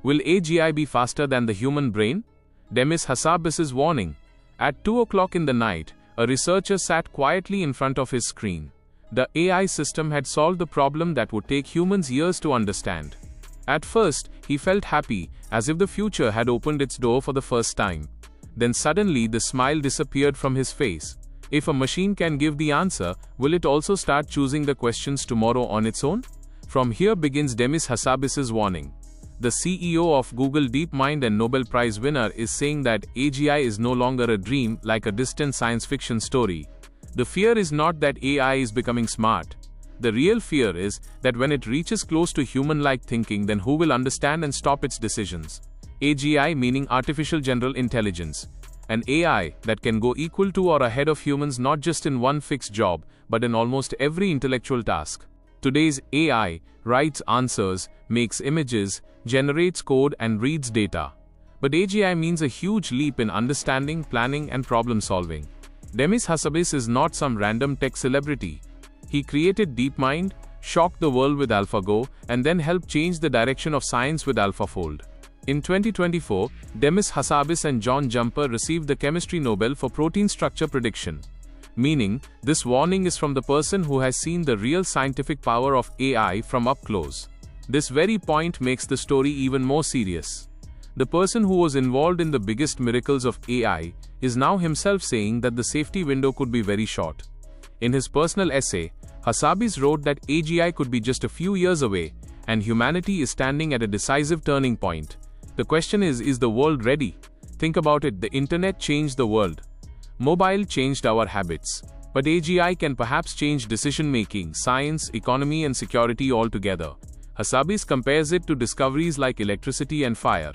Will AGI be faster than the human brain? Demis Hassabis' warning. At 2 o'clock in the night, a researcher sat quietly in front of his screen. The AI system had solved the problem that would take humans years to understand. At first, he felt happy, as if the future had opened its door for the first time. Then suddenly the smile disappeared from his face. If a machine can give the answer, will it also start choosing the questions tomorrow on its own? From here begins Demis Hassabis' warning. The CEO of Google DeepMind and Nobel Prize winner is saying that AGI is no longer a dream like a distant science fiction story. The fear is not that AI is becoming smart. The real fear is that when it reaches close to human-like thinking, then who will understand and stop its decisions? AGI meaning Artificial General Intelligence. An AI that can go equal to or ahead of humans not just in one fixed job, but in almost every intellectual task. Today's AI writes answers, makes images, generates code and reads data. But AGI means a huge leap in understanding, planning and problem solving. Demis Hassabis is not some random tech celebrity. He created DeepMind, shocked the world with AlphaGo, and then helped change the direction of science with AlphaFold. In 2024, Demis Hassabis and John Jumper received the Chemistry Nobel for protein structure prediction. Meaning, this warning is from the person who has seen the real scientific power of AI from up close. This very point makes the story even more serious. The person who was involved in the biggest miracles of AI is now himself saying that the safety window could be very short. In his personal essay, Hassabis wrote that AGI could be just a few years away, and humanity is standing at a decisive turning point. The question is the world ready? Think about it, the internet changed the world. Mobile changed our habits. But AGI can perhaps change decision-making, science, economy and security altogether. Hassabis compares it to discoveries like electricity and fire.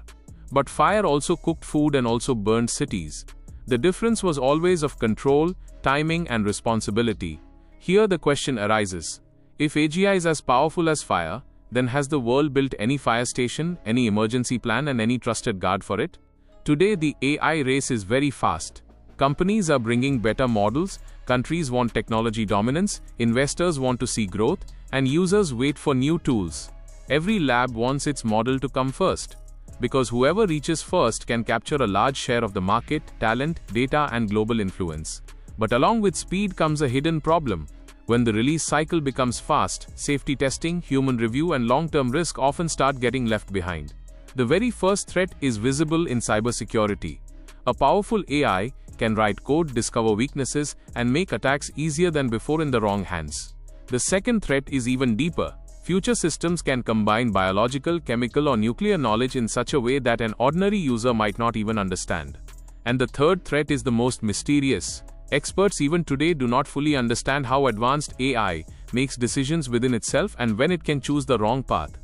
But fire also cooked food and also burned cities. The difference was always of control, timing and responsibility. Here the question arises. If AGI is as powerful as fire, then has the world built any fire station, any emergency plan and any trusted guard for it? Today the AI race is very fast. Companies are bringing better models, countries want technology dominance, investors want to see growth, and users wait for new tools. Every lab wants its model to come first. Because whoever reaches first can capture a large share of the market, talent, data and global influence. But along with speed comes a hidden problem. When the release cycle becomes fast, safety testing, human review and long-term risk often start getting left behind. The very first threat is visible in cybersecurity. A powerful AI can write code, discover weaknesses, and make attacks easier than before in the wrong hands. The second threat is even deeper. Future systems can combine biological, chemical or nuclear knowledge in such a way that an ordinary user might not even understand. And the third threat is the most mysterious. Experts even today do not fully understand how advanced AI makes decisions within itself and when it can choose the wrong path.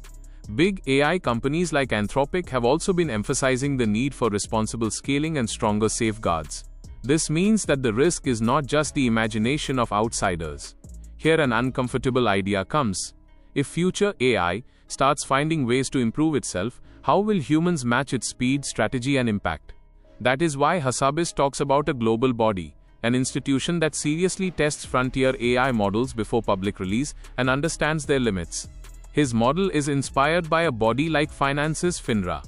Big AI companies like Anthropic have also been emphasizing the need for responsible scaling and stronger safeguards. This means that the risk is not just the imagination of outsiders. Here an uncomfortable idea comes. If future AI starts finding ways to improve itself, how will humans match its speed, strategy and impact? That is why Hassabis talks about a global body, an institution that seriously tests frontier AI models before public release and understands their limits. His model is inspired by a body like Finance's FINRA,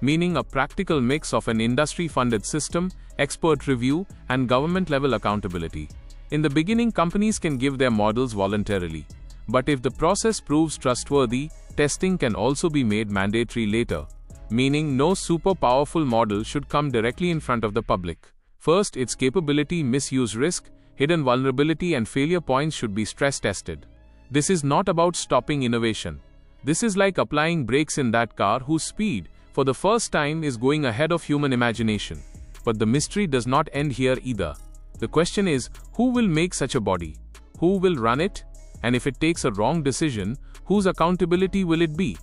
meaning a practical mix of an industry-funded system, expert review, and government-level accountability. In the beginning, companies can give their models voluntarily. But if the process proves trustworthy, testing can also be made mandatory later, meaning no super powerful model should come directly in front of the public. First, its capability, misuse risk, hidden vulnerability and failure points should be stress tested. This is not about stopping innovation. This is like applying brakes in that car whose speed, for the first time, is going ahead of human imagination. But the mystery does not end here either. The question is, who will make such a body? Who will run it? And if it takes a wrong decision, whose accountability will it be?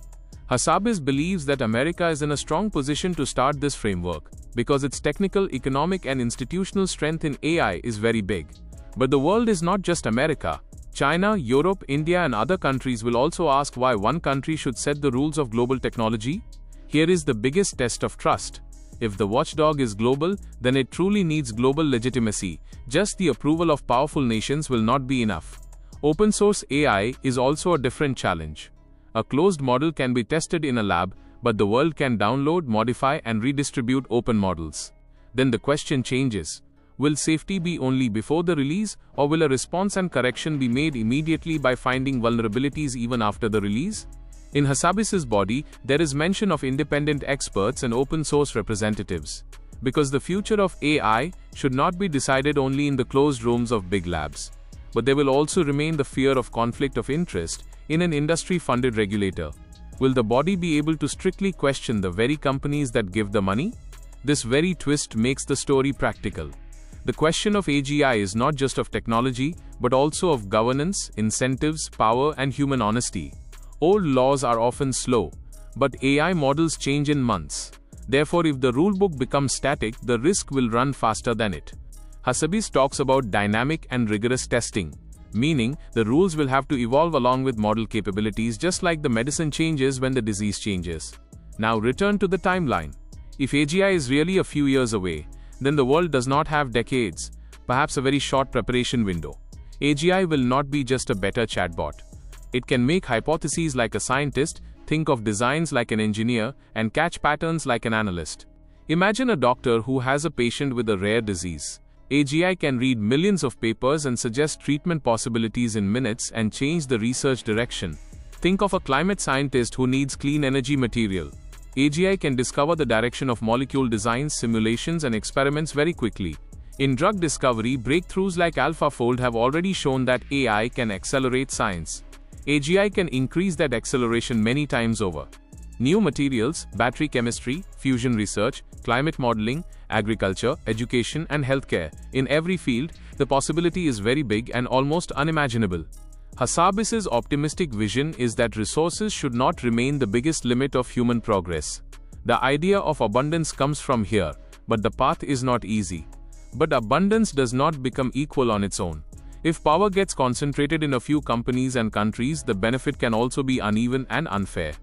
Hassabis believes that America is in a strong position to start this framework, because its technical, economic and institutional strength in AI is very big. But the world is not just America. China, Europe, India and other countries will also ask why one country should set the rules of global technology. Here is the biggest test of trust. If the watchdog is global, then it truly needs global legitimacy. Just the approval of powerful nations will not be enough. Open source AI is also a different challenge. A closed model can be tested in a lab, but the world can download, modify, and redistribute open models. Then the question changes. Will safety be only before the release, or will a response and correction be made immediately by finding vulnerabilities even after the release? In Hassabis's body, there is mention of independent experts and open-source representatives. Because the future of AI should not be decided only in the closed rooms of big labs. But there will also remain the fear of conflict of interest in an industry-funded regulator. Will the body be able to strictly question the very companies that give the money? This very twist makes the story practical. The question of AGI is not just of technology, but also of governance, incentives, power, and human honesty. Old laws are often slow, but AI models change in months. Therefore, if the rulebook becomes static, the risk will run faster than it. Hassabis talks about dynamic and rigorous testing, meaning the rules will have to evolve along with model capabilities, just like the medicine changes when the disease changes. Now return to the timeline. If AGI is really a few years away, then the world does not have decades, perhaps a very short preparation window. AGI will not be just a better chatbot. It can make hypotheses like a scientist, think of designs like an engineer, and catch patterns like an analyst. Imagine a doctor who has a patient with a rare disease. AGI can read millions of papers and suggest treatment possibilities in minutes and change the research direction. Think of a climate scientist who needs clean energy material. AGI can discover the direction of molecule designs, simulations, and experiments very quickly. In drug discovery, breakthroughs like AlphaFold have already shown that AI can accelerate science. AGI can increase that acceleration many times over. New materials, battery chemistry, fusion research, climate modeling, agriculture, education, and healthcare. In every field, the possibility is very big and almost unimaginable. Hassabis's optimistic vision is that resources should not remain the biggest limit of human progress. The idea of abundance comes from here, but the path is not easy. But abundance does not become equal on its own. If power gets concentrated in a few companies and countries, the benefit can also be uneven and unfair.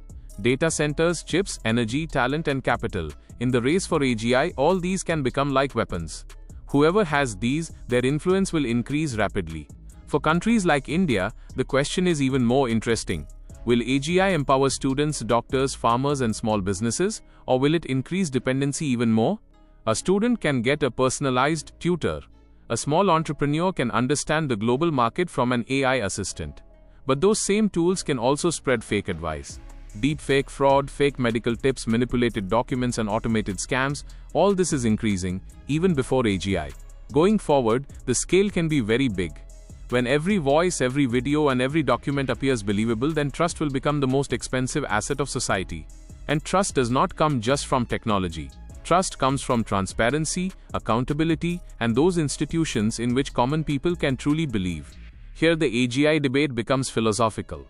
Data centers, chips, energy, talent, and capital. In the race for AGI, all these can become like weapons. Whoever has these, their influence will increase rapidly. For countries like India, the question is even more interesting. Will AGI empower students, doctors, farmers, and small businesses, or will it increase dependency even more? A student can get a personalized tutor. A small entrepreneur can understand the global market from an AI assistant. But those same tools can also spread fake advice. Deepfake fraud, fake medical tips, manipulated documents, and automated scams, all this is increasing, even before AGI. Going forward, the scale can be very big. When every voice, every video, and every document appears believable, then trust will become the most expensive asset of society. And trust does not come just from technology. Trust comes from transparency, accountability, and those institutions in which common people can truly believe. Here the AGI debate becomes philosophical.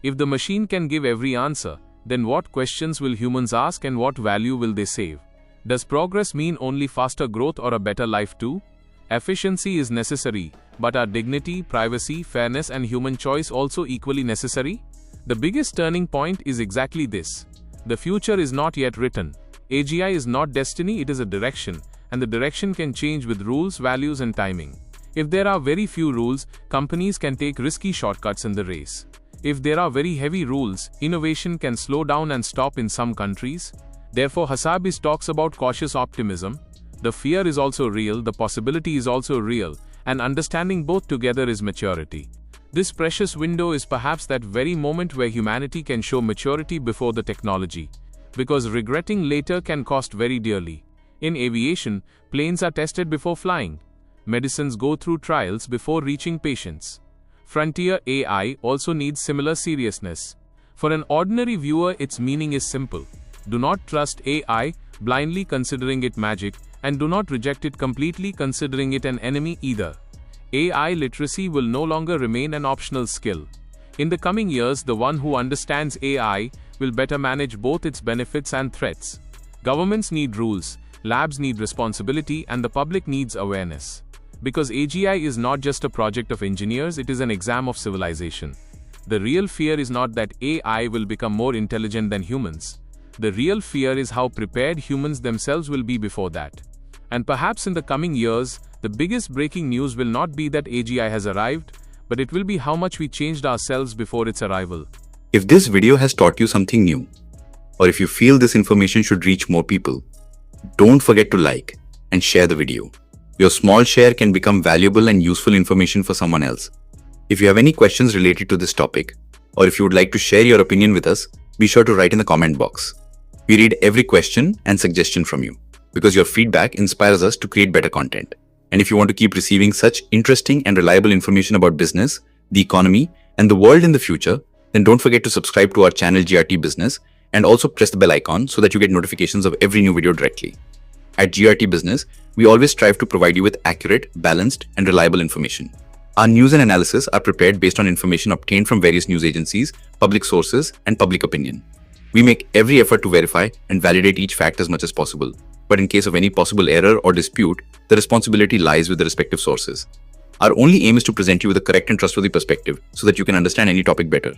If the machine can give every answer, then what questions will humans ask and what value will they save? Does progress mean only faster growth or a better life too? Efficiency is necessary, but are dignity, privacy, fairness, and human choice also equally necessary? The biggest turning point is exactly this. The future is not yet written. AGI is not destiny, it is a direction, and the direction can change with rules, values, and timing. If there are very few rules, companies can take risky shortcuts in the race. If there are very heavy rules, innovation can slow down and stop in some countries. Therefore, Hassabis talks about cautious optimism. The fear is also real, the possibility is also real, and understanding both together is maturity. This precious window is perhaps that very moment where humanity can show maturity before the technology. Because regretting later can cost very dearly. In aviation, planes are tested before flying. Medicines go through trials before reaching patients. Frontier AI also needs similar seriousness. For an ordinary viewer, its meaning is simple. Do not trust AI, blindly considering it magic, and do not reject it completely considering it an enemy either. AI literacy will no longer remain an optional skill. In the coming years, the one who understands AI will better manage both its benefits and threats. Governments need rules, labs need responsibility, and the public needs awareness. Because AGI is not just a project of engineers, it is an exam of civilization. The real fear is not that AI will become more intelligent than humans. The real fear is how prepared humans themselves will be before that. And perhaps in the coming years, the biggest breaking news will not be that AGI has arrived, but it will be how much we changed ourselves before its arrival. If this video has taught you something new, or if you feel this information should reach more people, don't forget to like and share the video. Your small share can become valuable and useful information for someone else. If you have any questions related to this topic, or if you would like to share your opinion with us, be sure to write in the comment box. We read every question and suggestion from you, because your feedback inspires us to create better content. And if you want to keep receiving such interesting and reliable information about business, the economy, and the world in the future, then don't forget to subscribe to our channel GRT Business and also press the bell icon so that you get notifications of every new video directly. At GRT Business, we always strive to provide you with accurate, balanced, and reliable information. Our news and analysis are prepared based on information obtained from various news agencies, public sources, and public opinion. We make every effort to verify and validate each fact as much as possible, but in case of any possible error or dispute, the responsibility lies with the respective sources. Our only aim is to present you with a correct and trustworthy perspective so that you can understand any topic better.